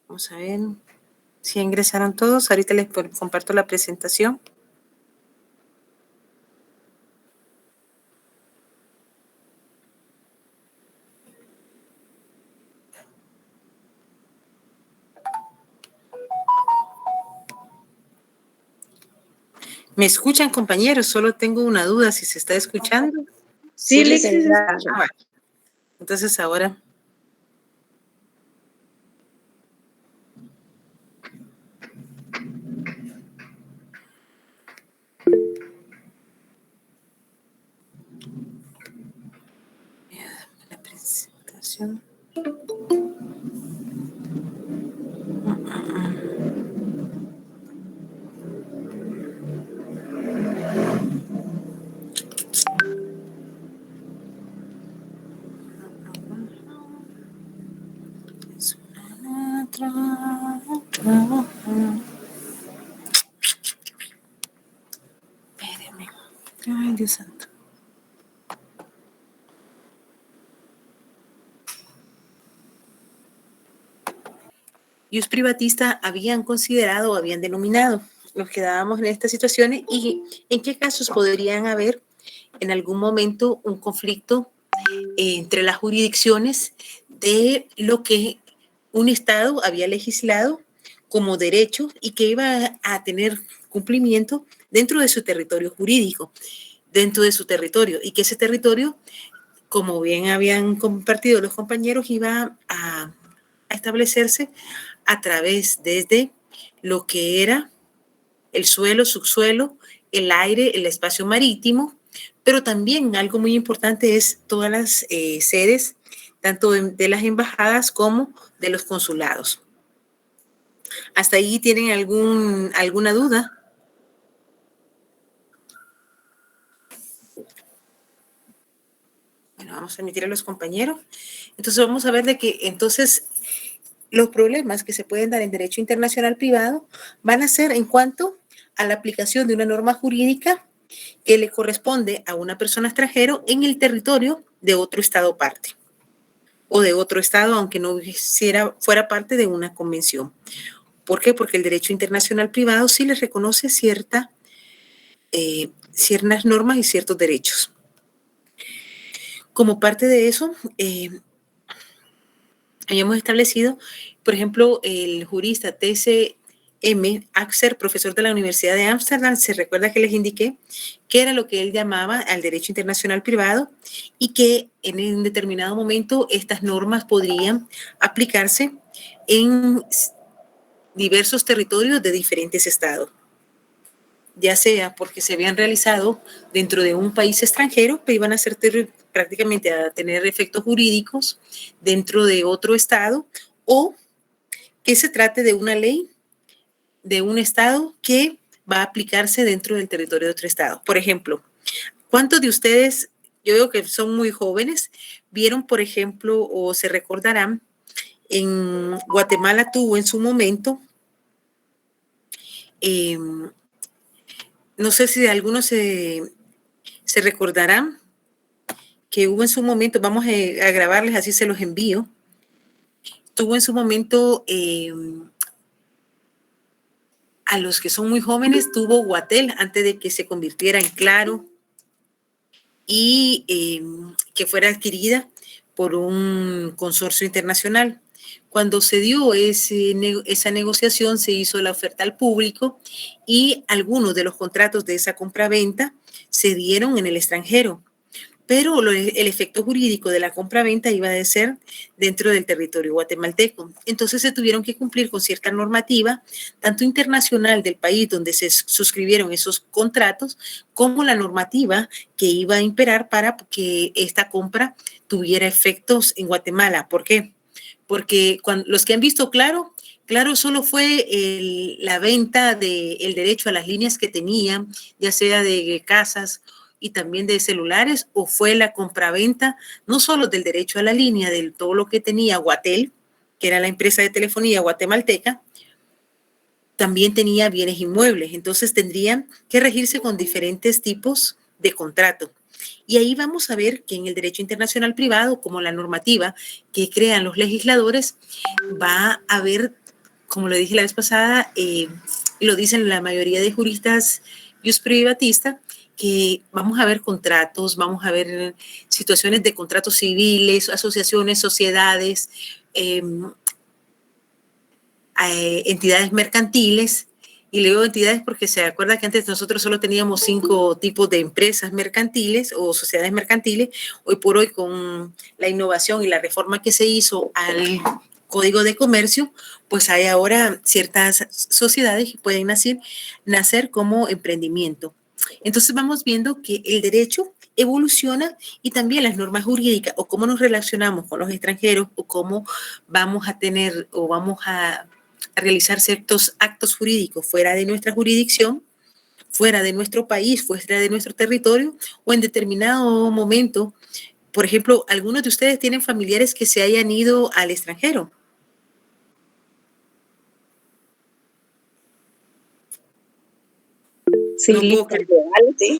Vamos a ver si ingresaron todos. Ahorita les comparto la presentación. ¿Me escuchan, compañeros? Solo tengo una duda, si se está escuchando. Sí, Lixi. Entonces ahora... La presentación. Espérenme. Ay, Dios santo. Los privatistas habían considerado, habían denominado los que dábamos en estas situaciones y en qué casos podrían haber en algún momento un conflicto entre las jurisdicciones de lo que un Estado había legislado como derecho y que iba a tener cumplimiento dentro de su territorio jurídico, dentro de su territorio, y que ese territorio, como bien habían compartido los compañeros, iba a establecerse a través desde lo que era el suelo, subsuelo, el aire, el espacio marítimo, pero también algo muy importante es todas las sedes, tanto de las embajadas como de los consulados. ¿Hasta ahí tienen alguna duda? Bueno, vamos a emitir a los compañeros. Entonces vamos a ver de que entonces los problemas que se pueden dar en derecho internacional privado van a ser en cuanto a la aplicación de una norma jurídica que le corresponde a una persona extranjera en el territorio de otro estado parte o de otro estado, aunque no fuera parte de una convención. ¿Por qué? Porque el derecho internacional privado sí les reconoce ciertas normas y ciertos derechos. Como parte de eso, habíamos establecido, por ejemplo, el jurista T.C.M. Axer, profesor de la Universidad de Ámsterdam, se recuerda que les indiqué que era lo que él llamaba al derecho internacional privado y que en un determinado momento estas normas podrían aplicarse en diversos territorios de diferentes estados, ya sea porque se habían realizado dentro de un país extranjero, pero iban a ser prácticamente a tener efectos jurídicos dentro de otro estado, o que se trate de una ley de un estado que va a aplicarse dentro del territorio de otro estado. Por ejemplo, ¿cuántos de ustedes, yo veo que son muy jóvenes, vieron, por ejemplo, o se recordarán, en Guatemala tuvo en su momento, no sé si algunos se recordarán que hubo en su momento, vamos a grabarles, así se los envío, tuvo en su momento, a los que son muy jóvenes, tuvo Guatel antes de que se convirtiera en Claro y que fuera adquirida por un consorcio internacional. Cuando se dio esa negociación, se hizo la oferta al público y algunos de los contratos de esa compraventa se dieron en el extranjero, pero el efecto jurídico de la compraventa iba a ser dentro del territorio guatemalteco. Entonces se tuvieron que cumplir con cierta normativa, tanto internacional del país donde se suscribieron esos contratos, como la normativa que iba a imperar para que esta compra tuviera efectos en Guatemala. ¿Por qué? Porque los que han visto Claro solo fue la venta del derecho a las líneas que tenían, ya sea de casas y también de celulares, o fue la compraventa no solo del derecho a la línea, de todo lo que tenía Guatel, que era la empresa de telefonía guatemalteca, también tenía bienes inmuebles. Entonces tendrían que regirse con diferentes tipos de contrato. Y ahí vamos a ver que en el derecho internacional privado, como la normativa que crean los legisladores, va a haber, como lo dije la vez pasada, y lo dicen la mayoría de juristas privatistas, que vamos a ver contratos, vamos a ver situaciones de contratos civiles, asociaciones, sociedades, entidades mercantiles. Y le digo entidades porque se acuerda que antes nosotros solo teníamos 5 tipos de empresas mercantiles o sociedades mercantiles. Hoy por hoy, con la innovación y la reforma que se hizo al Código de Comercio, pues hay ahora ciertas sociedades que pueden nacer como emprendimiento. Entonces vamos viendo que el derecho evoluciona y también las normas jurídicas o cómo nos relacionamos con los extranjeros o cómo vamos a tener o vamos a realizar ciertos actos jurídicos fuera de nuestra jurisdicción, fuera de nuestro país, fuera de nuestro territorio o en determinado momento. Por ejemplo, ¿algunos de ustedes tienen familiares que se hayan ido al extranjero? Sí, No puedo creer. sí.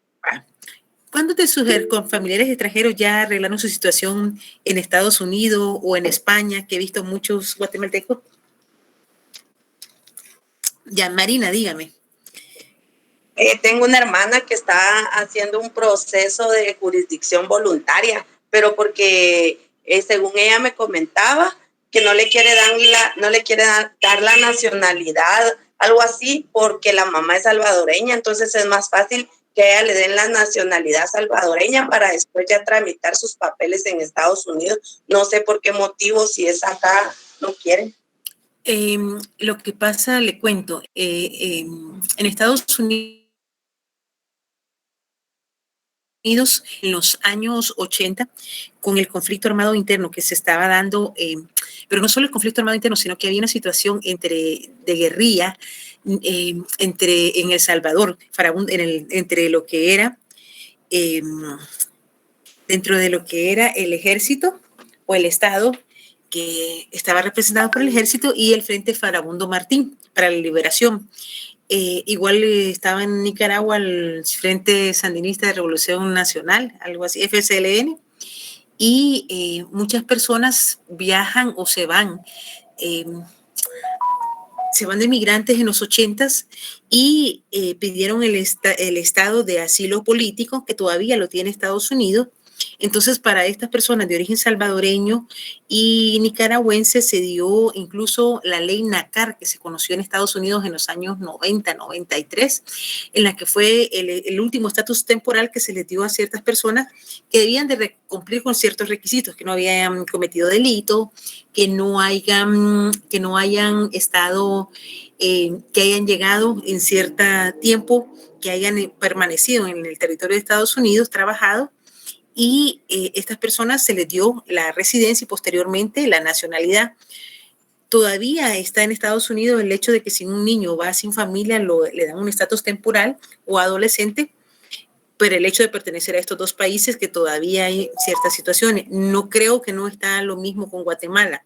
¿Cuántos de sus con familiares extranjeros ya arreglaron su situación en Estados Unidos o en España, que he visto muchos guatemaltecos? Ya, Marina, dígame. Tengo una hermana que está haciendo un proceso de jurisdicción voluntaria, pero porque según ella me comentaba que no le quiere dar la nacionalidad, algo así, porque la mamá es salvadoreña, entonces es más fácil que a ella le den la nacionalidad salvadoreña para después ya tramitar sus papeles en Estados Unidos. No sé por qué motivo, si es acá, no quieren. Lo que pasa, le cuento, en Estados Unidos, en los años 80, con el conflicto armado interno que se estaba dando, pero no solo el conflicto armado interno, sino que había una situación de guerrilla en El Salvador, entre lo que era, dentro de lo que era el ejército o el Estado, que estaba representado por el ejército, y el Frente Farabundo Martín para la Liberación. Igual estaba en Nicaragua el Frente Sandinista de Revolución Nacional, algo así, FSLN, y muchas personas viajan o se van de migrantes en los 80s y pidieron el estado de asilo político, que todavía lo tiene Estados Unidos. Entonces, para estas personas de origen salvadoreño y nicaragüense se dio incluso la ley NACAR, que se conoció en Estados Unidos en los años 90, 93, en la que fue el último estatus temporal que se les dio a ciertas personas que debían de cumplir con ciertos requisitos, que no habían cometido delito, que no hayan estado, que hayan llegado en cierto tiempo, que hayan permanecido en el territorio de Estados Unidos, trabajado, y estas personas se les dio la residencia y posteriormente la nacionalidad. Todavía está en Estados Unidos el hecho de que si un niño va sin familia le dan un estatus temporal o adolescente, pero el hecho de pertenecer a estos dos países, que todavía hay ciertas situaciones. No creo que no está lo mismo con Guatemala.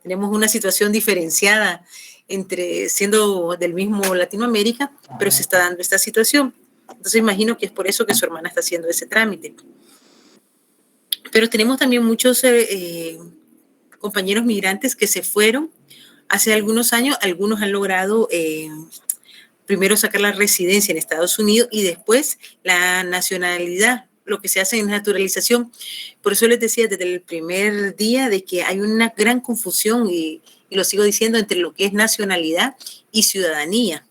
Tenemos una situación diferenciada entre siendo del mismo Latinoamérica, pero se está dando esta situación. Entonces imagino que es por eso que su hermana está haciendo ese trámite. Pero tenemos también muchos compañeros migrantes que se fueron hace algunos años. Algunos han logrado primero sacar la residencia en Estados Unidos y después la nacionalidad, lo que se hace en naturalización. Por eso les decía desde el primer día de que hay una gran confusión, y lo sigo diciendo, entre lo que es nacionalidad y ciudadanía.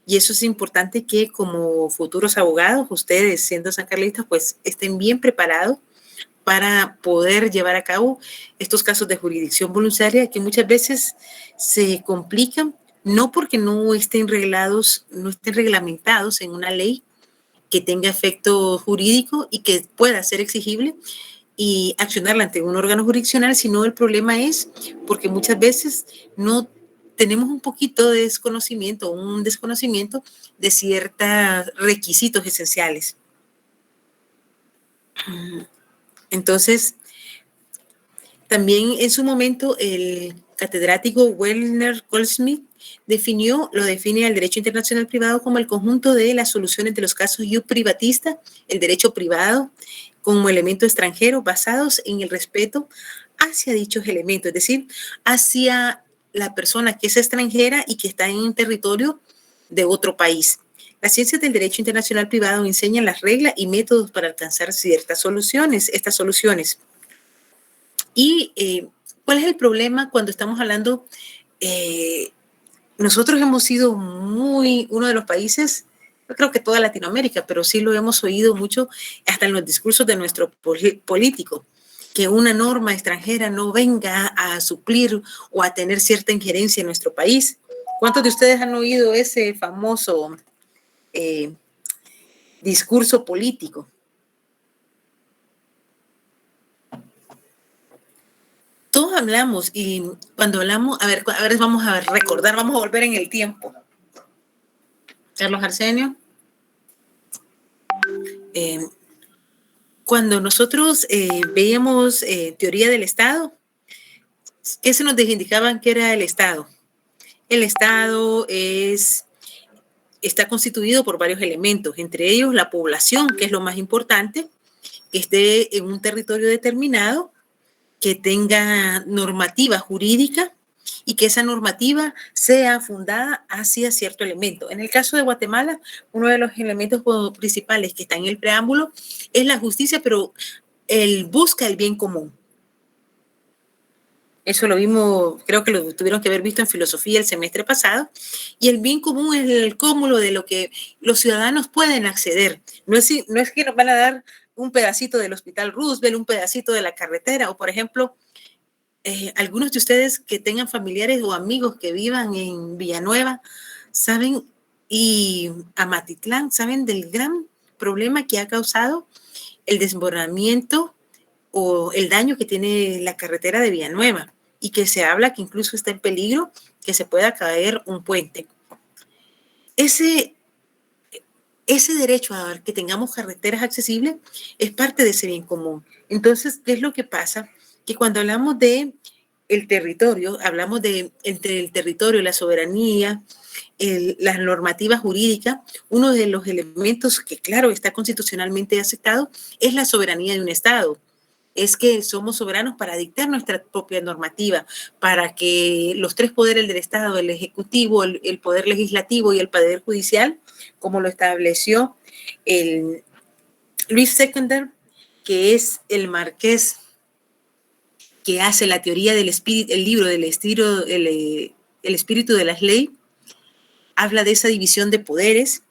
Y eso es importante que como futuros abogados, ustedes siendo sancarlistas, pues estén bien preparados para poder llevar a cabo estos casos de jurisdicción voluntaria que muchas veces se complican, no porque no estén reglamentados en una ley que tenga efecto jurídico y que pueda ser exigible y accionarla ante un órgano jurisdiccional, sino el problema es porque muchas veces no tenemos un poquito de desconocimiento, un desconocimiento de ciertos requisitos esenciales. Entonces, también en su momento catedrático Werner Goldsmith lo define al derecho internacional privado como el conjunto de las soluciones de los casos ius privatista, el derecho privado, como elemento extranjero basados en el respeto hacia dichos elementos, es decir, hacia la persona que es extranjera y que está en un territorio de otro país. Las ciencias del derecho internacional privado enseñan las reglas y métodos para alcanzar estas soluciones. Y ¿cuál es el problema cuando estamos hablando? Nosotros hemos sido uno de los países, yo creo que toda Latinoamérica, pero sí lo hemos oído mucho hasta en los discursos de nuestro político, que una norma extranjera no venga a suplir o a tener cierta injerencia en nuestro país. ¿Cuántos de ustedes han oído ese famoso discurso político? Todos hablamos y cuando hablamos, a ver, vamos a recordar, vamos a volver en el tiempo. Carlos Arsenio. Cuando nosotros veíamos teoría del Estado, ¿qué se nos indicaban que era el Estado? El Estado está constituido por varios elementos, entre ellos la población, que es lo más importante, que esté en un territorio determinado, que tenga normativa jurídica y que esa normativa sea fundada hacia cierto elemento. En el caso de Guatemala, uno de los elementos principales que está en el preámbulo es la justicia, pero él busca el bien común. Eso lo vimos, creo que lo tuvieron que haber visto en filosofía el semestre pasado. Y el bien común es el cúmulo de lo que los ciudadanos pueden acceder. No es que nos van a dar un pedacito del Hospital Roosevelt, un pedacito de la carretera, o por ejemplo, algunos de ustedes que tengan familiares o amigos que vivan en Villanueva, saben, y Amatitlán, saben del gran problema que ha causado el desbordamiento o el daño que tiene la carretera de Villanueva, y que se habla que incluso está en peligro que se pueda caer un puente. Ese derecho a que tengamos carreteras accesibles es parte de ese bien común. Entonces, ¿qué es lo que pasa? Que cuando hablamos de el territorio, hablamos de entre el territorio, la soberanía, la normativa jurídica, uno de los elementos que, claro, está constitucionalmente aceptado es la soberanía de un Estado. Es que somos soberanos para dictar nuestra propia normativa, para que los tres poderes del Estado, el Ejecutivo, el Poder Legislativo y el Poder Judicial, como lo estableció el Luis Seconder, que es el marqués que hace la teoría del espíritu, el libro del estilo, el espíritu de las leyes, habla de esa división de poderes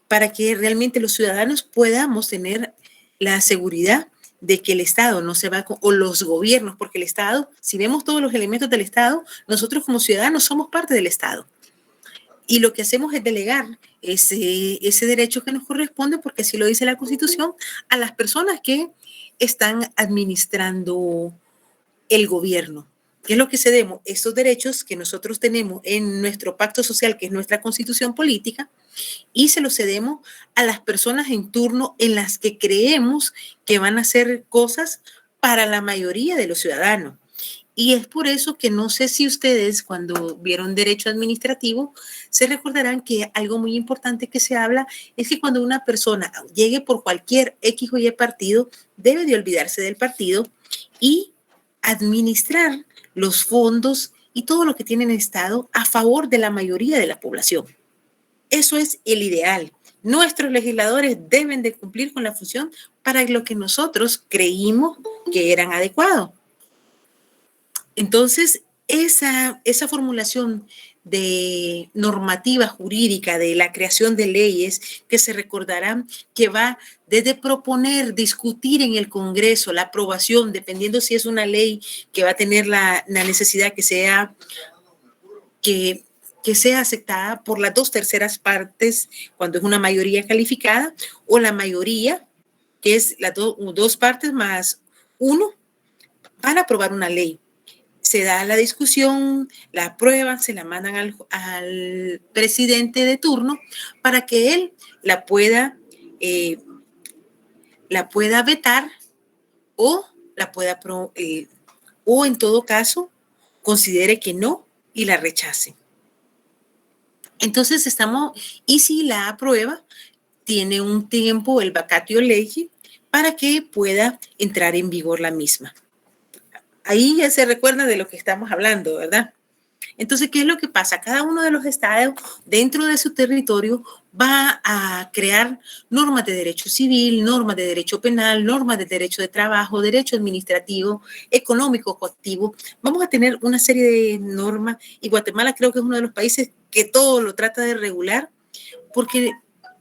para que realmente los ciudadanos podamos tener la seguridad de que el Estado no se va, o los gobiernos, porque el Estado, si vemos todos los elementos del Estado, nosotros como ciudadanos somos parte del Estado. Y lo que hacemos es delegar ese derecho que nos corresponde, porque así lo dice la Constitución, a las personas que están administrando el gobierno. ¿Qué es lo que cedemos? Estos derechos que nosotros tenemos en nuestro pacto social, que es nuestra constitución política, y se los cedemos a las personas en turno en las que creemos que van a hacer cosas para la mayoría de los ciudadanos. Y es por eso que no sé si ustedes cuando vieron derecho administrativo se recordarán que algo muy importante que se habla es que cuando una persona llegue por cualquier X o Y partido, debe de olvidarse del partido y administrar los fondos y todo lo que tiene el Estado a favor de la mayoría de la población. Eso es el ideal. Nuestros legisladores deben de cumplir con la función para lo que nosotros creímos que eran adecuados. Entonces, esa formulación de normativa jurídica, de la creación de leyes, que se recordarán que va desde proponer, discutir en el Congreso, la aprobación, dependiendo si es una ley que va a tener la necesidad que sea aceptada por las 2/3 partes cuando es una mayoría calificada, o la mayoría, que es las dos partes más uno, para aprobar una ley. Se da la discusión, la aprueban, se la mandan al presidente de turno para que él la pueda vetar o la pueda, o en todo caso, considere que no y la rechace. Entonces y si la aprueba, tiene un tiempo el vacatio legis para que pueda entrar en vigor la misma. Ahí ya se recuerda de lo que estamos hablando, ¿verdad? Entonces, ¿qué es lo que pasa? Cada uno de los estados dentro de su territorio va a crear normas de derecho civil, normas de derecho penal, normas de derecho de trabajo, derecho administrativo, económico, coactivo. Vamos a tener una serie de normas y Guatemala creo que es uno de los países que todo lo trata de regular porque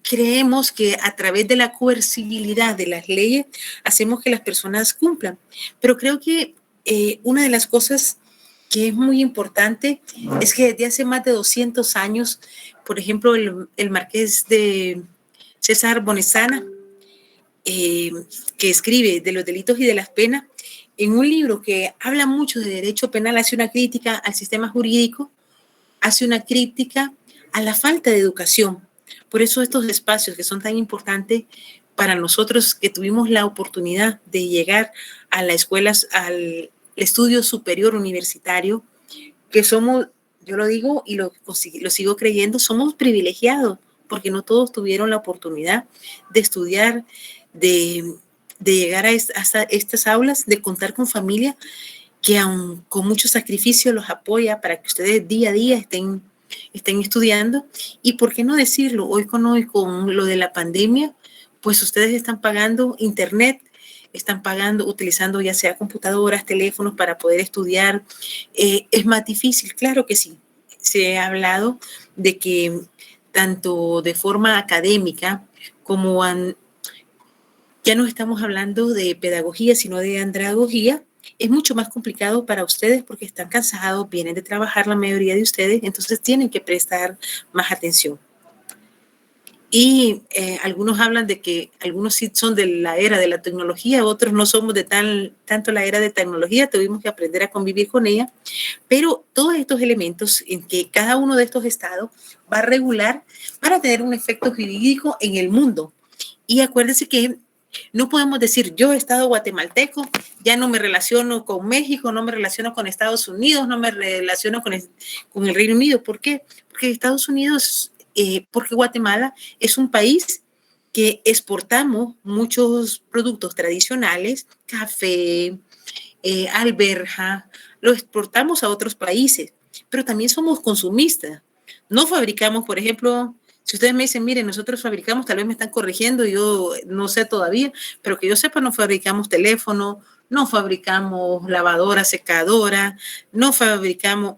creemos que a través de la coercibilidad de las leyes hacemos que las personas cumplan. Pero creo que una de las cosas que es muy importante es que desde hace más de 200 años, por ejemplo, el marqués de César Bonesana, que escribe de los delitos y de las penas, en un libro que habla mucho de derecho penal, hace una crítica al sistema jurídico, hace una crítica a la falta de educación. Por eso estos espacios que son tan importantes para nosotros que tuvimos la oportunidad de llegar a las escuelas, al estudio superior universitario, que somos, yo lo digo y lo sigo creyendo, somos privilegiados porque no todos tuvieron la oportunidad de estudiar, de llegar a estas aulas, de contar con familia que aun con mucho sacrificio los apoya para que ustedes día a día estén estudiando. Y por qué no decirlo, hoy con lo de la pandemia, pues ustedes están pagando internet, están pagando, utilizando ya sea computadoras, teléfonos para poder estudiar. Es más difícil, claro que sí. Se ha hablado de que tanto de forma académica como ya no estamos hablando de pedagogía, sino de andragogía, es mucho más complicado para ustedes porque están cansados, vienen de trabajar la mayoría de ustedes, entonces tienen que prestar más atención. Y algunos hablan de que algunos sí son de la era de la tecnología, otros no somos de tanto la era de tecnología, tuvimos que aprender a convivir con ella, pero todos estos elementos en que cada uno de estos estados va a regular para tener un efecto jurídico en el mundo. Y acuérdense que no podemos decir, yo estado guatemalteco, ya no me relaciono con México, no me relaciono con Estados Unidos, no me relaciono con el Reino Unido. ¿Por qué? Porque Estados Unidos, porque Guatemala es un país que exportamos muchos productos tradicionales, café, alberja, lo exportamos a otros países, pero también somos consumistas. No fabricamos, por ejemplo, si ustedes me dicen, miren, nosotros fabricamos, tal vez me están corrigiendo, yo no sé todavía, pero que yo sepa, no fabricamos teléfono, no fabricamos lavadora, secadora, no fabricamos,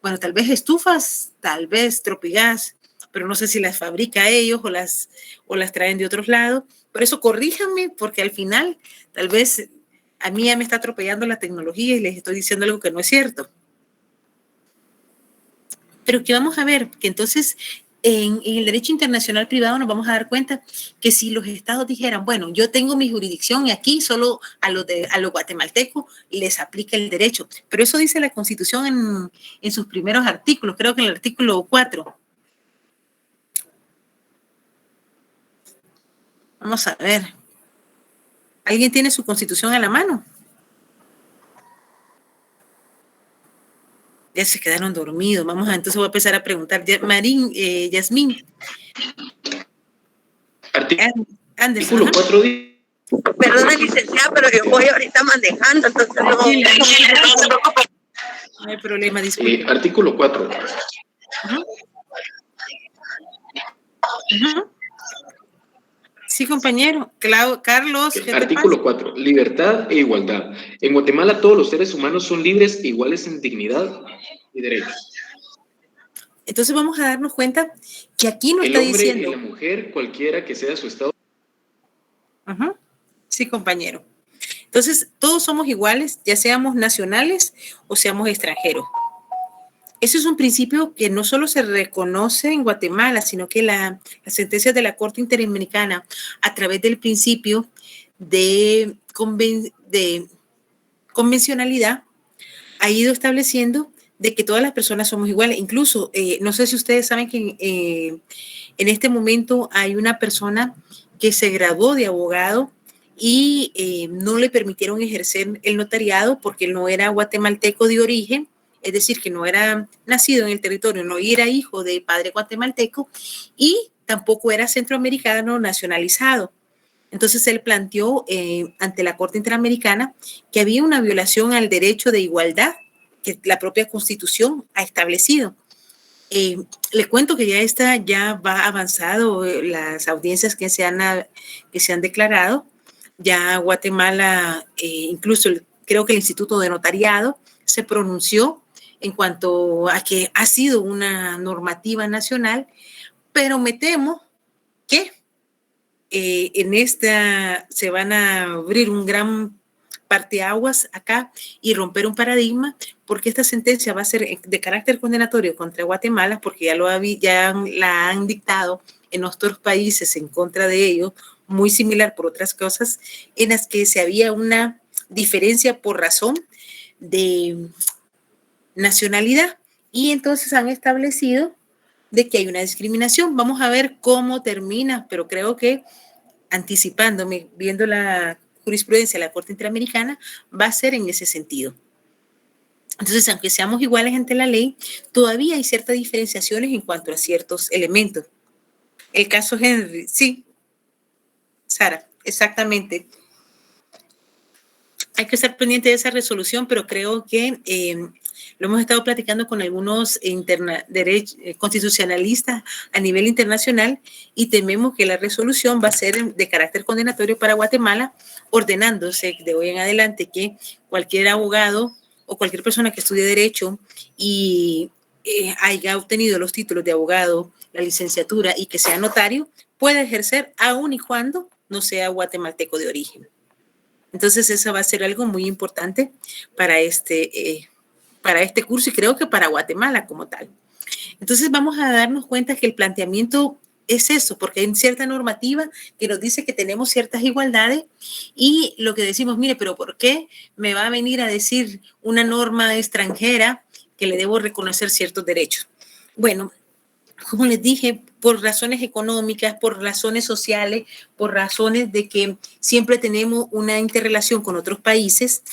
bueno, tal vez estufas, tal vez Tropigas, pero no sé si las fabrica ellos o las traen de otros lados. Por eso corríjanme, porque al final, tal vez a mí ya me está atropellando la tecnología y les estoy diciendo algo que no es cierto. Pero que vamos a ver, que entonces en el derecho internacional privado nos vamos a dar cuenta que si los estados dijeran, bueno, yo tengo mi jurisdicción y aquí solo a los guatemaltecos les aplica el derecho. Pero eso dice la Constitución en sus primeros artículos, creo que en el artículo 4. Vamos a ver. ¿Alguien tiene su Constitución a la mano? Ya se quedaron dormidos. Entonces voy a empezar a preguntar. Yasmín. Artículo 4. Perdona, licenciada, pero yo voy ahorita manejando, entonces no hay problema, disculpe. Artículo 4. Sí, compañero. Carlos. Artículo 4. Libertad e igualdad. En Guatemala todos los seres humanos son libres e iguales en dignidad y derechos. Entonces vamos a darnos cuenta que aquí nos está diciendo... El hombre y la mujer, cualquiera que sea su estado. Sí, compañero. Entonces, todos somos iguales, ya seamos nacionales o seamos extranjeros. Eso es un principio que no solo se reconoce en Guatemala, sino que las sentencias de la Corte Interamericana, a través del principio de convencionalidad, ha ido estableciendo de que todas las personas somos iguales. Incluso, no sé si ustedes saben que en este momento hay una persona que se graduó de abogado y no le permitieron ejercer el notariado porque él no era guatemalteco de origen, es decir, que no era nacido en el territorio, no era hijo de padre guatemalteco y tampoco era centroamericano nacionalizado. Entonces él planteó ante la Corte Interamericana que había una violación al derecho de igualdad que la propia Constitución ha establecido. Le cuento que ya va avanzado las audiencias que se han declarado. Ya Guatemala, incluso creo que el Instituto de Notariado se pronunció en cuanto a que ha sido una normativa nacional, pero me temo que en esta se van a abrir un gran parteaguas acá y romper un paradigma, porque esta sentencia va a ser de carácter condenatorio contra Guatemala, porque ya la han dictado en otros países en contra de ellos, muy similar por otras cosas, en las que se había una diferencia por razón de nacionalidad, y entonces han establecido de que hay una discriminación. Vamos a ver cómo termina, pero creo que anticipándome, viendo la jurisprudencia de la Corte Interamericana, va a ser en ese sentido. Entonces, aunque seamos iguales ante la ley, todavía hay ciertas diferenciaciones en cuanto a ciertos elementos. El caso Henry, sí, Sara, exactamente. Hay que estar pendiente de esa resolución, pero creo que lo hemos estado platicando con algunos constitucionalistas a nivel internacional y tememos que la resolución va a ser de carácter condenatorio para Guatemala, ordenándose de hoy en adelante que cualquier abogado o cualquier persona que estudie Derecho y haya obtenido los títulos de abogado, la licenciatura y que sea notario, pueda ejercer aun y cuando no sea guatemalteco de origen. Entonces, eso va a ser algo muy importante para este curso y creo que para Guatemala como tal. Entonces, vamos a darnos cuenta que el planteamiento es eso, porque hay cierta normativa que nos dice que tenemos ciertas igualdades y lo que decimos, mire, pero ¿por qué me va a venir a decir una norma extranjera que le debo reconocer ciertos derechos? Bueno, como les dije, por razones económicas, por razones sociales, por razones de que siempre tenemos una interrelación con otros países,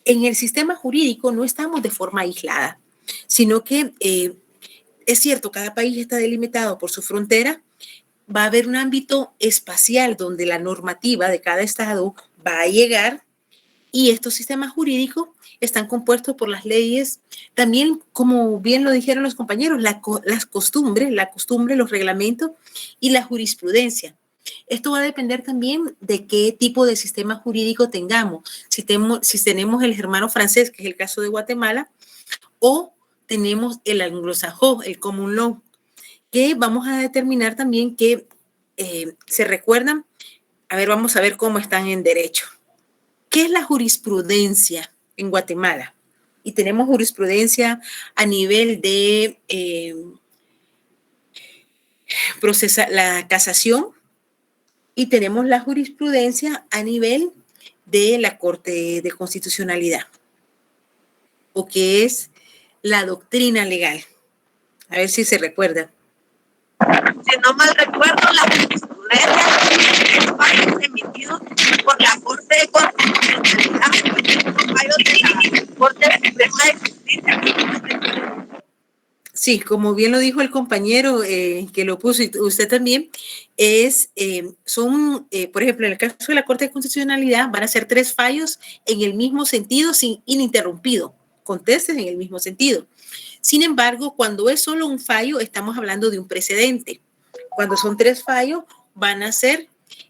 en el sistema jurídico no estamos de forma aislada, sino que es cierto, cada país está delimitado por su frontera, va a haber un ámbito espacial donde la normativa de cada estado va a llegar y estos sistemas jurídicos están compuestos por las leyes, también, como bien lo dijeron los compañeros, las costumbres, los reglamentos y la jurisprudencia. Esto va a depender también de qué tipo de sistema jurídico tengamos. Si tenemos el germano francés, que es el caso de Guatemala, o tenemos el anglosajón, el common law, que vamos a determinar también que se recuerdan. A ver, vamos a ver cómo están en derecho. ¿Qué es la jurisprudencia en Guatemala? Y tenemos jurisprudencia a nivel de la casación y tenemos la jurisprudencia a nivel de la Corte de Constitucionalidad, o que es la doctrina legal. A ver si se recuerda. Si no mal recuerdo, la jurisprudencia es fallos emitidos por la Corte de Constitucionalidad, fallos de la Corte Suprema de Justicia. Sí, como bien lo dijo el compañero que lo puso y usted también, por ejemplo, en el caso de la Corte de Constitucionalidad van a ser 3 fallos en el mismo sentido, ininterrumpido, contestes en el mismo sentido. Sin embargo, cuando es solo un fallo, estamos hablando de un precedente. Cuando son 3 fallos, van a ser,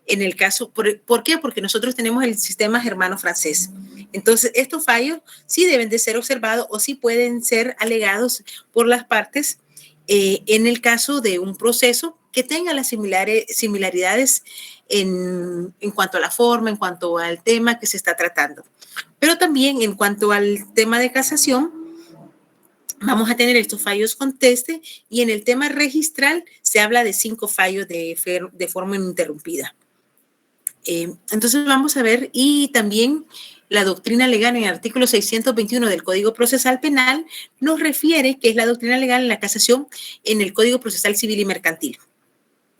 en el caso, ¿por qué? Porque nosotros tenemos el sistema germano francés. Entonces, estos fallos sí deben de ser observados o sí pueden ser alegados por las partes en el caso de un proceso que tenga las similaridades en cuanto a la forma, en cuanto al tema que se está tratando. Pero también en cuanto al tema de casación, vamos a tener estos fallos conteste y en el tema registral se habla de 5 fallos de forma ininterrumpida. Entonces vamos a ver, y también la doctrina legal en el artículo 621 del Código Procesal Penal nos refiere que es la doctrina legal en la casación en el Código Procesal Civil y Mercantil.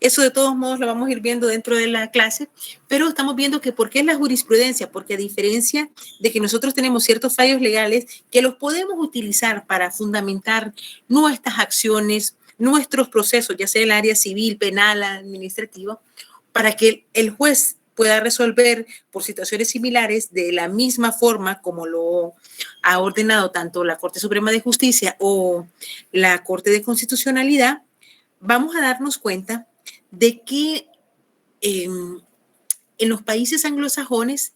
Eso de todos modos lo vamos a ir viendo dentro de la clase, pero estamos viendo que ¿por qué es la jurisprudencia? Porque a diferencia de que nosotros tenemos ciertos fallos legales que los podemos utilizar para fundamentar nuestras acciones, nuestros procesos, ya sea en el área civil, penal, administrativa, para que el juez pueda resolver por situaciones similares de la misma forma como lo ha ordenado tanto la Corte Suprema de Justicia o la Corte de Constitucionalidad, vamos a darnos cuenta de que en los países anglosajones,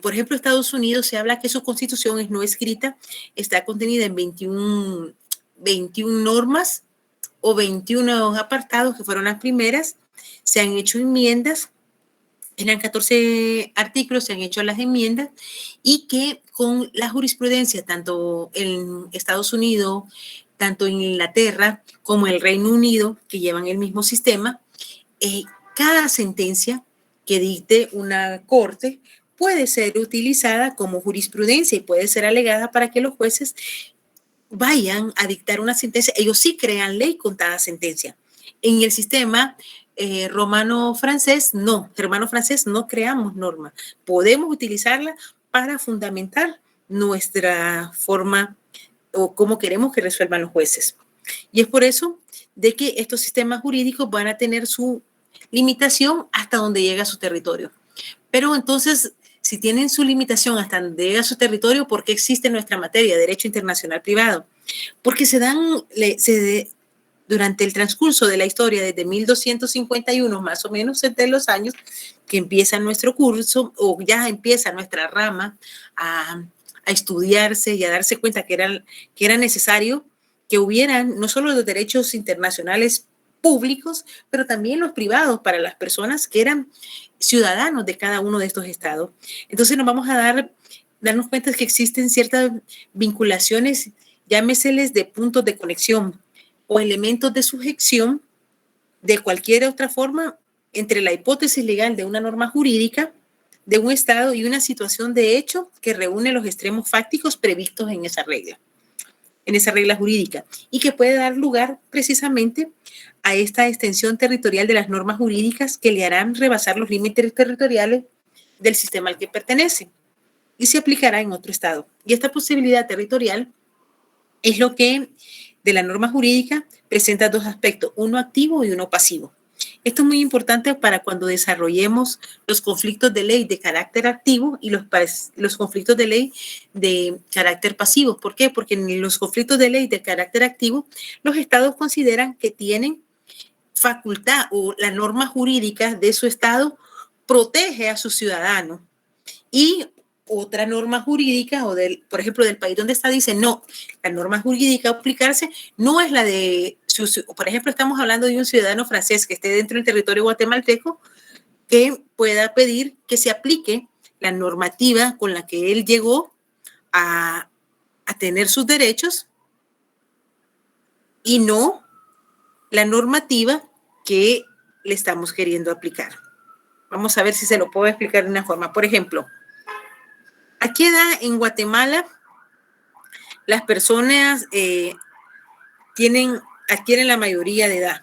por ejemplo, Estados Unidos, se habla que su constitución es no escrita, está contenida en 21 normas o 21 apartados, que fueron las primeras. Se han hecho enmiendas, eran 14 artículos, se han hecho las enmiendas, y que con la jurisprudencia, tanto en Estados Unidos, tanto en Inglaterra como en el Reino Unido, que llevan el mismo sistema, cada sentencia que dicte una corte puede ser utilizada como jurisprudencia y puede ser alegada para que los jueces vayan a dictar una sentencia. Ellos sí crean ley con cada sentencia. En el sistema romano-francés, no. Germano-francés no creamos norma. Podemos utilizarla para fundamentar nuestra forma o cómo queremos que resuelvan los jueces. Y es por eso de que estos sistemas jurídicos van a tener su limitación hasta donde llega su territorio. Pero entonces, si tienen su limitación hasta donde llega su territorio, ¿por qué existe nuestra materia, derecho internacional privado? Porque durante el transcurso de la historia, desde 1251 más o menos, entre los años que empieza nuestro curso o ya empieza nuestra rama a estudiarse y a darse cuenta que era necesario que hubieran no solo los derechos internacionales públicos, pero también los privados para las personas que eran ciudadanos de cada uno de estos estados. Entonces nos vamos a darnos cuenta de que existen ciertas vinculaciones, llámeseles de puntos de conexión o elementos de sujeción de cualquier otra forma entre la hipótesis legal de una norma jurídica de un estado y una situación de hecho que reúne los extremos fácticos previstos en esa regla jurídica, y que puede dar lugar precisamente a esta extensión territorial de las normas jurídicas que le harán rebasar los límites territoriales del sistema al que pertenece y se aplicará en otro estado. Y esta posibilidad territorial es lo que de la norma jurídica presenta dos aspectos, uno activo y uno pasivo. Esto es muy importante para cuando desarrollemos los conflictos de ley de carácter activo y los conflictos de ley de carácter pasivo. ¿Por qué? Porque en los conflictos de ley de carácter activo, los estados consideran que tienen facultad o la norma jurídica de su estado protege a sus ciudadanos, y otra norma jurídica por ejemplo, del país donde está, dice no, la norma jurídica a aplicarse no es la de, por ejemplo, estamos hablando de un ciudadano francés que esté dentro del territorio guatemalteco que pueda pedir que se aplique la normativa con la que él llegó a tener sus derechos y no la normativa que le estamos queriendo aplicar. Vamos a ver si se lo puedo explicar de una forma. Por ejemplo, ¿a qué edad en Guatemala las personas adquieren la mayoría de edad?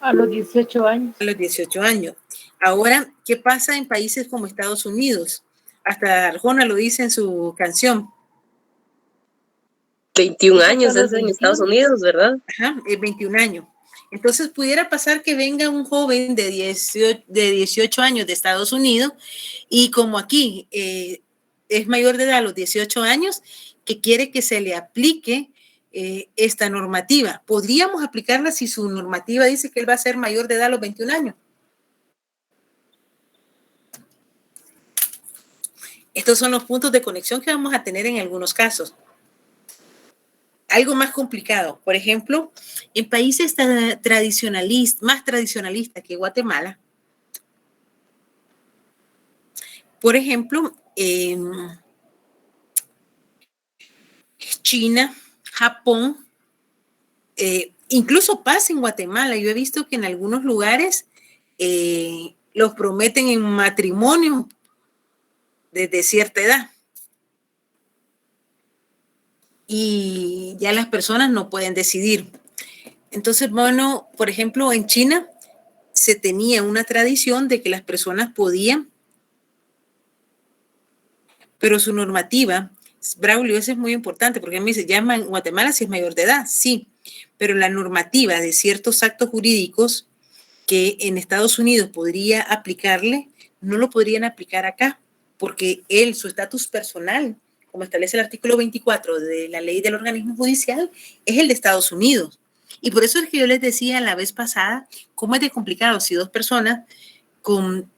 A los 18 años. A los 18 años. Ahora, ¿qué pasa en países como Estados Unidos? Hasta Arjona lo dice en su canción. 21 años es en Estados Unidos, ¿verdad? Ajá, 21 años. Entonces, pudiera pasar que venga un joven de 18 años de Estados Unidos y como aquí es mayor de edad a los 18 años, que quiere que se le aplique esta normativa. ¿Podríamos aplicarla si su normativa dice que él va a ser mayor de edad a los 21 años? Estos son los puntos de conexión que vamos a tener en algunos casos. Algo más complicado, por ejemplo, en países más tradicionalistas que Guatemala, por ejemplo, China, Japón, incluso pasa en Guatemala. Yo he visto que en algunos lugares los prometen en matrimonio desde cierta edad. y ya las personas no pueden decidir. Entonces, bueno, por ejemplo, en China se tenía una tradición de que las personas podían, pero su normativa, Braulio, eso es muy importante, porque me dice, ya en Guatemala si es mayor de edad, sí, pero la normativa de ciertos actos jurídicos que en Estados Unidos podría aplicarle, no lo podrían aplicar acá, porque él, su estatus personal, como establece el artículo 24 de la ley del organismo judicial, es el de Estados Unidos. Y por eso es que yo les decía la vez pasada, cómo es de complicado si dos personas con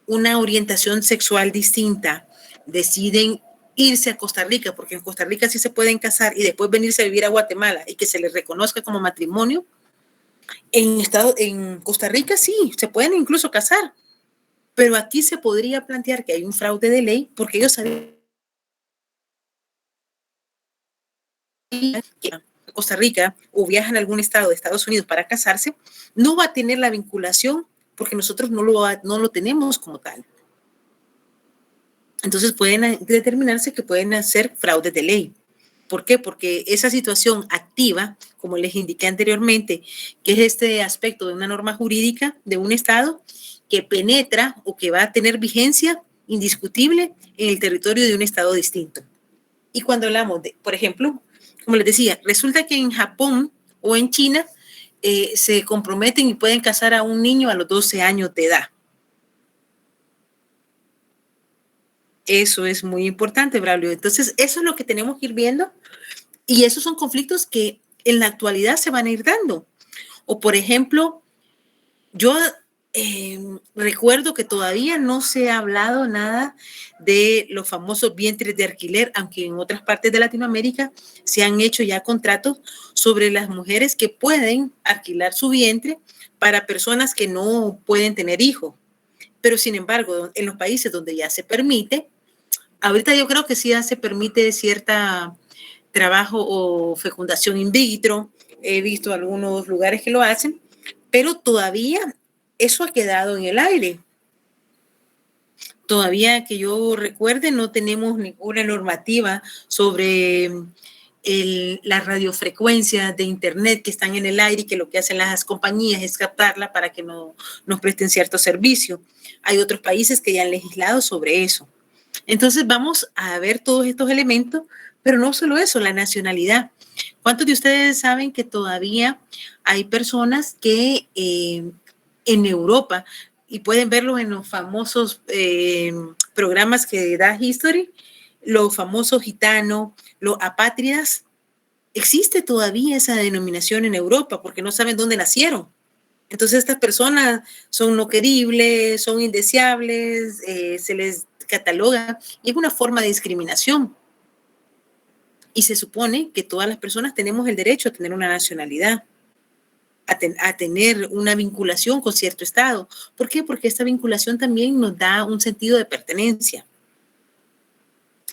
una orientación sexual distinta deciden irse a Costa Rica, porque en Costa Rica sí se pueden casar y después venirse a vivir a Guatemala y que se les reconozca como matrimonio. En Costa Rica sí, se pueden incluso casar, pero aquí se podría plantear que hay un fraude de ley porque ellos saben que Costa Rica o viajan a algún estado de Estados Unidos para casarse, no va a tener la vinculación porque nosotros no lo tenemos como tal. Entonces pueden determinarse que pueden hacer fraudes de ley. ¿Por qué? Porque esa situación activa, como les indiqué anteriormente, que es este aspecto de una norma jurídica de un estado que penetra o que va a tener vigencia indiscutible en el territorio de un estado distinto. Y cuando hablamos de, por ejemplo, como les decía, resulta que en Japón o en China se comprometen y pueden casar a un niño a los 12 años de edad. Eso es muy importante, Braulio. Entonces, eso es lo que tenemos que ir viendo y esos son conflictos que en la actualidad se van a ir dando. O, por ejemplo, yo recuerdo que todavía no se ha hablado nada de los famosos vientres de alquiler, aunque en otras partes de Latinoamérica se han hecho ya contratos sobre las mujeres que pueden alquilar su vientre para personas que no pueden tener hijos. Pero, sin embargo, en los países donde ya se permite, ahorita yo creo que sí ya se permite cierta trabajo o fecundación in vitro. He visto algunos lugares que lo hacen, pero todavía eso ha quedado en el aire. Todavía que yo recuerde, no tenemos ninguna normativa sobre las radiofrecuencias de internet que están en el aire y que lo que hacen las compañías es captarla para que no nos presten cierto servicio. Hay otros países que ya han legislado sobre eso. Entonces vamos a ver todos estos elementos, pero no solo eso, la nacionalidad. ¿Cuántos de ustedes saben que todavía hay personas que en Europa, y pueden verlo en los famosos programas que da History, los famosos gitanos, los apátridas, existe todavía esa denominación en Europa porque no saben dónde nacieron? Entonces estas personas son no queribles, son indeseables, se les cataloga y es una forma de discriminación. Y se supone que todas las personas tenemos el derecho a tener una nacionalidad, a tener una vinculación con cierto estado. ¿Por qué? Porque esta vinculación también nos da un sentido de pertenencia.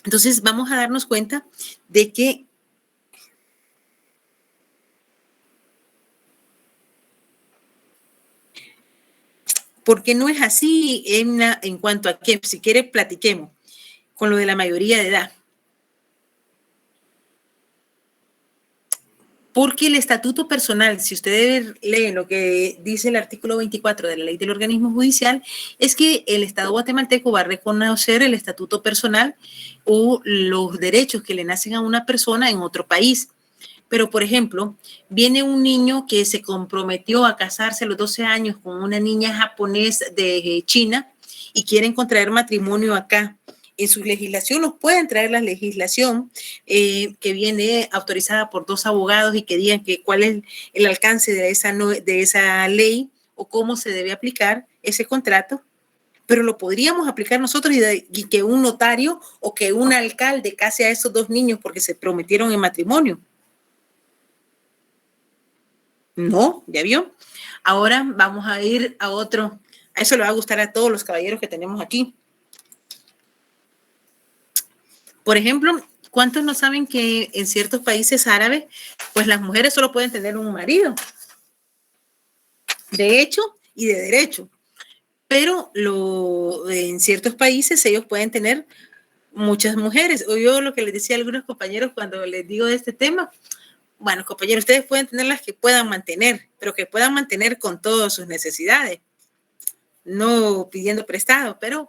Entonces vamos a darnos cuenta de que porque no es así en cuanto a que, si quiere, platiquemos con lo de la mayoría de edad. Porque el estatuto personal, si ustedes leen lo que dice el artículo 24 de la ley del organismo judicial, es que el Estado guatemalteco va a reconocer el estatuto personal o los derechos que le nacen a una persona en otro país. Pero, por ejemplo, viene un niño que se comprometió a casarse a los 12 años con una niña japonesa de China y quieren contraer matrimonio acá. En su legislación nos pueden traer la legislación que viene autorizada por 2 abogados y que digan que cuál es el alcance de esa ley o cómo se debe aplicar ese contrato, pero lo podríamos aplicar nosotros y que un notario o que un alcalde case a esos 2 niños porque se prometieron en matrimonio. No, ¿ya vio? Ahora vamos a ir a otro. A eso le va a gustar a todos los caballeros que tenemos aquí. Por ejemplo, ¿cuántos no saben que en ciertos países árabes, pues las mujeres solo pueden tener un marido? De hecho y de derecho. Pero en ciertos países ellos pueden tener muchas mujeres. O yo lo que les decía a algunos compañeros cuando les digo de este tema, bueno, compañeros, ustedes pueden tener las que puedan mantener, pero que puedan mantener con todas sus necesidades, no pidiendo prestado. Pero,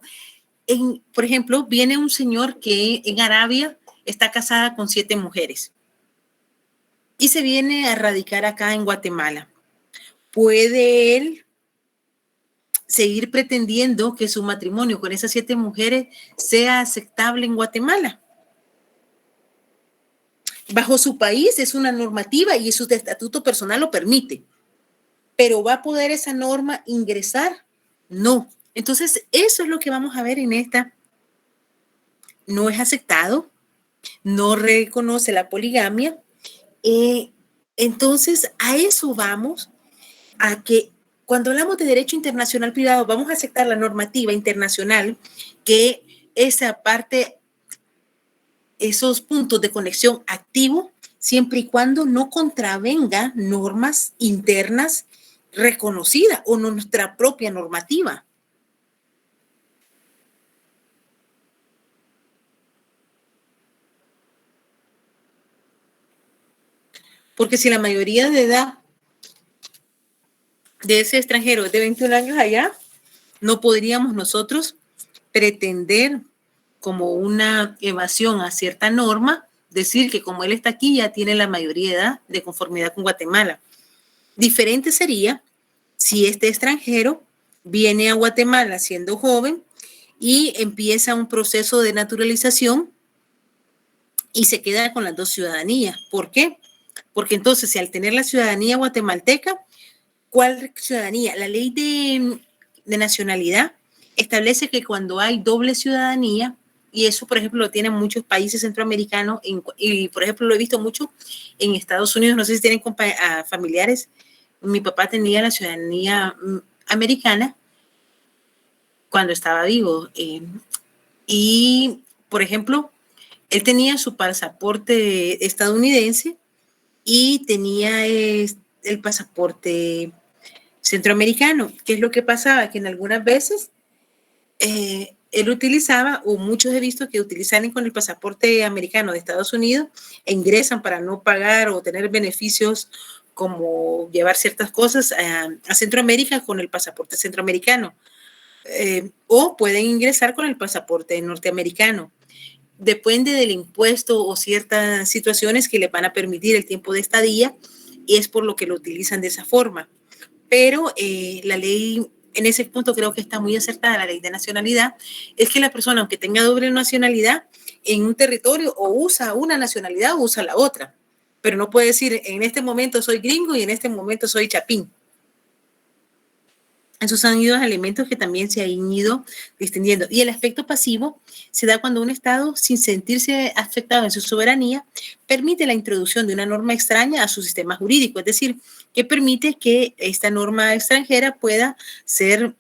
por ejemplo, viene un señor que en Arabia está casada con 7 mujeres y se viene a radicar acá en Guatemala. ¿Puede él seguir pretendiendo que su matrimonio con esas 7 mujeres sea aceptable en Guatemala? Bajo su país es una normativa y su estatuto personal lo permite. ¿Pero va a poder esa norma ingresar? No. Entonces, eso es lo que vamos a ver en esta. No es aceptado, no reconoce la poligamia. Entonces, a eso vamos, a que cuando hablamos de derecho internacional privado, vamos a aceptar la normativa internacional, que esa parte, esos puntos de conexión activo, siempre y cuando no contravenga normas internas reconocidas o nuestra propia normativa. Porque si la mayoría de edad de ese extranjero es de 21 años allá, no podríamos nosotros pretender como una evasión a cierta norma, decir que como él está aquí ya tiene la mayoría de edad de conformidad con Guatemala. Diferente sería si este extranjero viene a Guatemala siendo joven y empieza un proceso de naturalización y se queda con las 2 ciudadanías. ¿Por qué? Porque entonces, si al tener la ciudadanía guatemalteca, ¿cuál ciudadanía? La ley de nacionalidad establece que cuando hay doble ciudadanía, y eso, por ejemplo, lo tienen muchos países centroamericanos, y por ejemplo, lo he visto mucho en Estados Unidos, no sé si tienen familiares. Mi papá tenía la ciudadanía americana cuando estaba vivo. Y, por ejemplo, él tenía su pasaporte estadounidense y tenía el pasaporte centroamericano. ¿Qué es lo que pasaba? Que en algunas veces él utilizaba, o muchos he visto que utilizan con el pasaporte americano de Estados Unidos e ingresan para no pagar o tener beneficios como llevar ciertas cosas a Centroamérica con el pasaporte centroamericano. O pueden ingresar con el pasaporte norteamericano. Depende del impuesto o ciertas situaciones que les van a permitir el tiempo de estadía, y es por lo que lo utilizan de esa forma. Pero la ley, en ese punto creo que está muy acertada, la ley de nacionalidad, es que la persona, aunque tenga doble nacionalidad, en un territorio o usa una nacionalidad o usa la otra. Pero no puede decir, en este momento soy gringo y en este momento soy chapín. Esos han ido elementos que también se han ido distinguiendo. Y el aspecto pasivo se da cuando un Estado, sin sentirse afectado en su soberanía, permite la introducción de una norma extraña a su sistema jurídico, es decir, que permite que esta norma extranjera pueda ser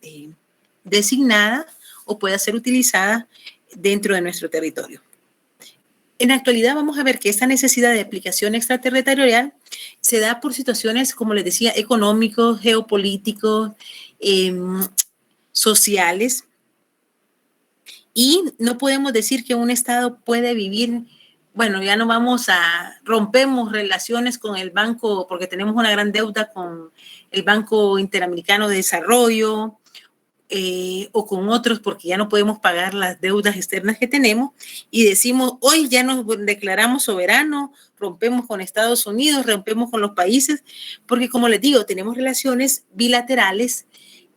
designada o pueda ser utilizada dentro de nuestro territorio. En la actualidad vamos a ver que esta necesidad de aplicación extraterritorial se da por situaciones, como les decía, económicos, geopolíticos, sociales, y no podemos decir que un Estado puede vivir, bueno, ya no rompemos relaciones con el banco porque tenemos una gran deuda con el Banco Interamericano de Desarrollo, o con otros porque ya no podemos pagar las deudas externas que tenemos, y decimos, hoy ya nos declaramos soberanos, rompemos con Estados Unidos, rompemos con los países, porque como les digo, tenemos relaciones bilaterales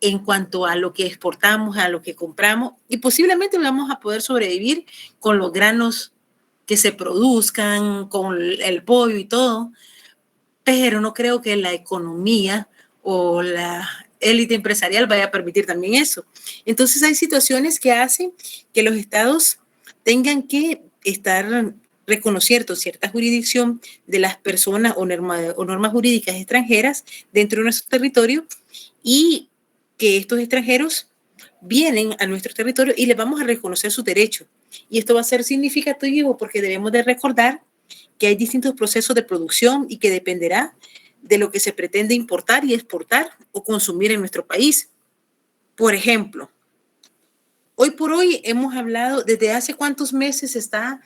en cuanto a lo que exportamos, a lo que compramos, y posiblemente vamos a poder sobrevivir con los granos que se produzcan, con el pollo y todo, pero no creo que la economía o la élite empresarial vaya a permitir también eso. Entonces hay situaciones que hacen que los estados tengan que estar reconociendo cierta jurisdicción de las personas o normas jurídicas extranjeras dentro de nuestro territorio, y que estos extranjeros vienen a nuestro territorio y les vamos a reconocer sus derechos. Y esto va a ser significativo porque debemos de recordar que hay distintos procesos de producción y que dependerá de lo que se pretende importar y exportar o consumir en nuestro país. Por ejemplo, Hoy por hoy hemos hablado, ¿desde hace cuántos meses está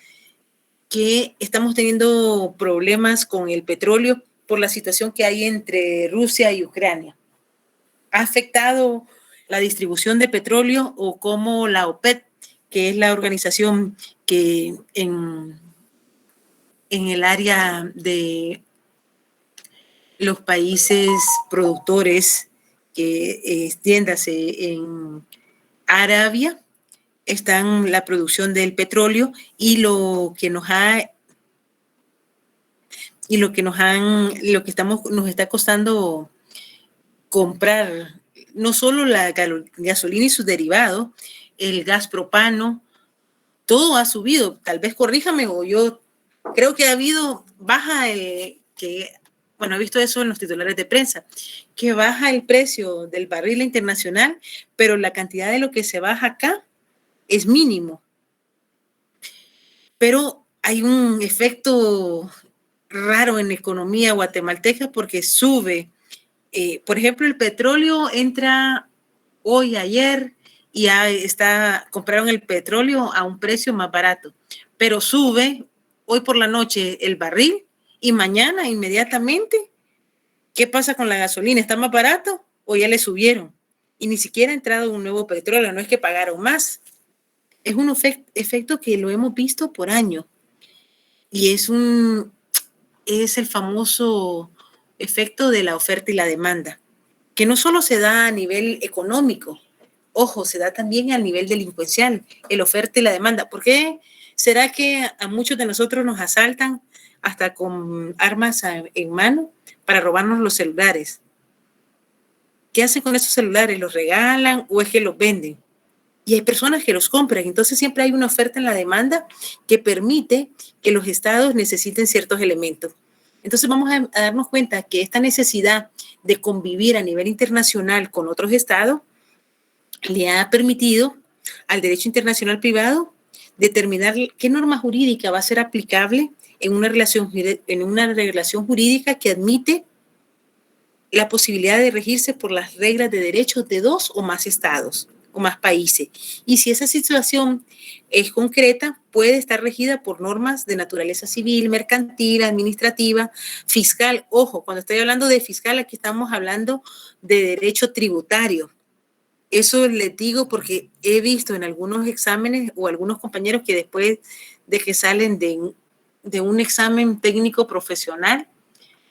que estamos teniendo problemas con el petróleo por la situación que hay entre Rusia y Ucrania? ¿Ha afectado la distribución de petróleo o cómo la OPEP, que es la organización que en el área de los países productores, que extiéndase en Arabia, están la producción del petróleo y lo que nos está costando comprar no solo la gasolina y sus derivados, el gas propano, todo ha subido. Tal vez corríjame, o yo creo que ha habido baja he visto eso en los titulares de prensa, que baja el precio del barril internacional, pero la cantidad de lo que se baja acá es mínimo. Pero hay un efecto raro en la economía guatemalteca porque sube. Por ejemplo, el petróleo entra hoy, ayer, y compraron el petróleo a un precio más barato, pero sube hoy por la noche el barril y mañana inmediatamente, ¿qué pasa con la gasolina? ¿Está más barato o ya le subieron? Y ni siquiera ha entrado un nuevo petróleo, no es que pagaron más. Es un efecto que lo hemos visto por años y es el famoso efecto de la oferta y la demanda, que no solo se da a nivel económico, ojo, se da también a nivel delincuencial, el oferta y la demanda. ¿Por qué será que a muchos de nosotros nos asaltan hasta con armas en mano para robarnos los celulares? ¿Qué hacen con esos celulares? ¿Los regalan o es que los venden? Y hay personas que los compran. Entonces siempre hay una oferta en la demanda que permite que los estados necesiten ciertos elementos. Entonces vamos a darnos cuenta que esta necesidad de convivir a nivel internacional con otros estados le ha permitido al derecho internacional privado determinar qué norma jurídica va a ser aplicable en una relación jurídica que admite la posibilidad de regirse por las reglas de derechos de 2 o más estados o más países. Y si esa situación es concreta, puede estar regida por normas de naturaleza civil, mercantil, administrativa, fiscal. Ojo, cuando estoy hablando de fiscal, aquí estamos hablando de derecho tributario. Eso les digo porque he visto en algunos exámenes o algunos compañeros que después de que salen de un examen técnico profesional,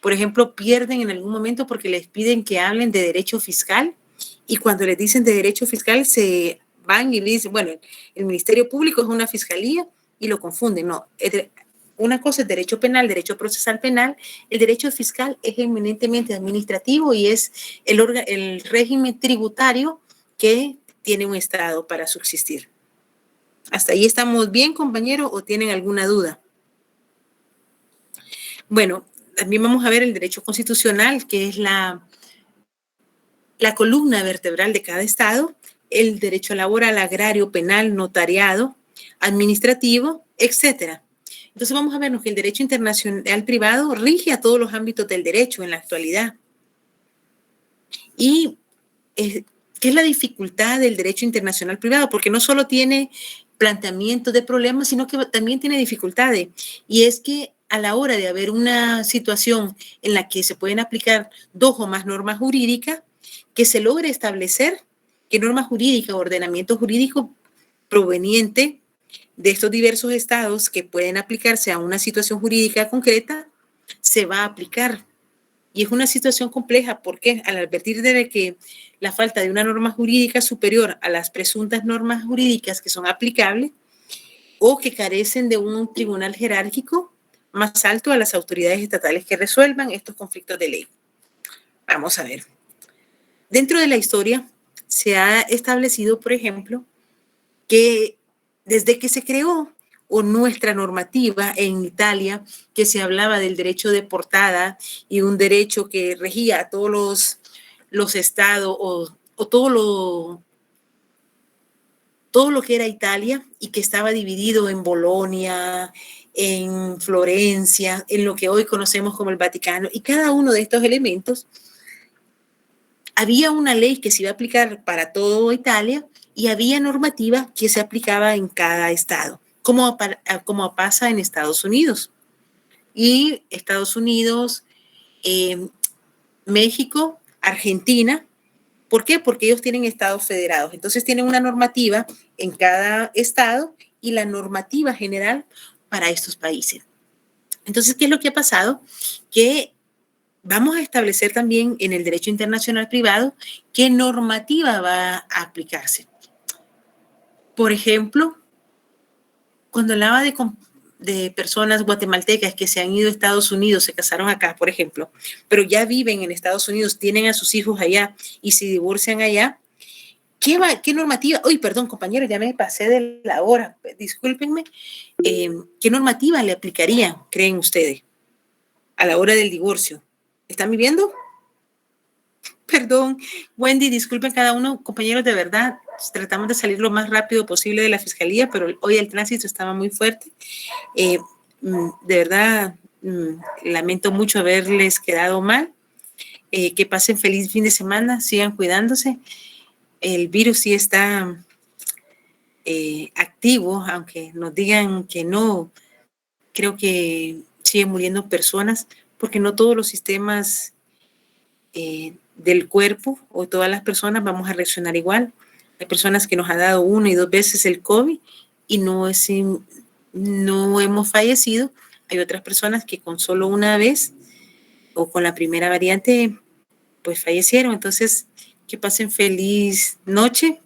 por ejemplo, pierden en algún momento porque les piden que hablen de derecho fiscal y cuando les dicen de derecho fiscal se van y dicen, bueno, el Ministerio Público es una fiscalía y lo confunden. No, una cosa es derecho penal, derecho procesal penal, el derecho fiscal es eminentemente administrativo y es el régimen tributario que tiene un estado para subsistir. ¿Hasta ahí estamos bien, compañero, o tienen alguna duda? Bueno, también vamos a ver el derecho constitucional, que es la columna vertebral de cada estado, el derecho laboral, agrario, penal, notariado, administrativo, etcétera. Entonces vamos a vernos que el derecho internacional privado rige a todos los ámbitos del derecho en la actualidad. Y ¿qué es la dificultad del derecho internacional privado? Porque no solo tiene planteamientos de problemas, sino que también tiene dificultades. Y es que a la hora de haber una situación en la que se pueden aplicar 2 o más normas jurídicas, que se logre establecer qué norma jurídica o ordenamiento jurídico proveniente de estos diversos estados que pueden aplicarse a una situación jurídica concreta se va a aplicar. Y es una situación compleja porque al advertir de que la falta de una norma jurídica superior a las presuntas normas jurídicas que son aplicables o que carecen de un tribunal jerárquico más alto a las autoridades estatales que resuelvan estos conflictos de ley. Vamos a ver. Dentro de la historia se ha establecido, por ejemplo, que desde que se creó o nuestra normativa en Italia, que se hablaba del derecho de portada y un derecho que regía a todos los estados o todo lo que era Italia y que estaba dividido en Bolonia, en Florencia, en lo que hoy conocemos como el Vaticano, y cada uno de estos elementos había una ley que se iba a aplicar para toda Italia y había normativa que se aplicaba en cada estado, como pasa en Estados Unidos. Y Estados Unidos, México, Argentina. ¿Por qué? Porque ellos tienen estados federados. Entonces tienen una normativa en cada estado y la normativa general para estos países. Entonces, ¿qué es lo que ha pasado? Que vamos a establecer también en el derecho internacional privado qué normativa va a aplicarse. Por ejemplo, cuando hablaba de personas guatemaltecas que se han ido a Estados Unidos, se casaron acá, por ejemplo, pero ya viven en Estados Unidos, tienen a sus hijos allá y se divorcian allá, ¿qué normativa? Uy, perdón, compañeros, ya me pasé de la hora, discúlpenme. ¿Qué normativa le aplicaría, creen ustedes, a la hora del divorcio? ¿Están viviendo? Perdón, Wendy, disculpen cada uno, compañeros, de verdad, tratamos de salir lo más rápido posible de la fiscalía, pero hoy el tránsito estaba muy fuerte. De verdad, lamento mucho haberles quedado mal. Que pasen feliz fin de semana, sigan cuidándose. El virus sí está activo, aunque nos digan que no, creo que siguen muriendo personas, porque no todos los sistemas del cuerpo o todas las personas vamos a reaccionar igual. Hay personas que nos ha dado 1 y 2 veces el COVID y no hemos fallecido. Hay otras personas que con solo una vez o con la primera variante pues fallecieron. Entonces, que pasen feliz noche,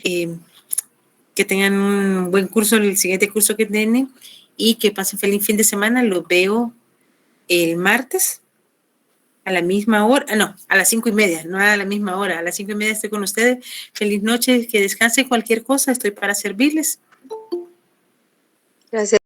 que tengan un buen curso, el siguiente curso que tienen, y que pasen feliz fin de semana. Los veo el martes a la misma hora, no, a las 5:30, no a la misma hora, a las 5:30 estoy con ustedes. Feliz noche, que descansen, cualquier cosa, estoy para servirles. Gracias.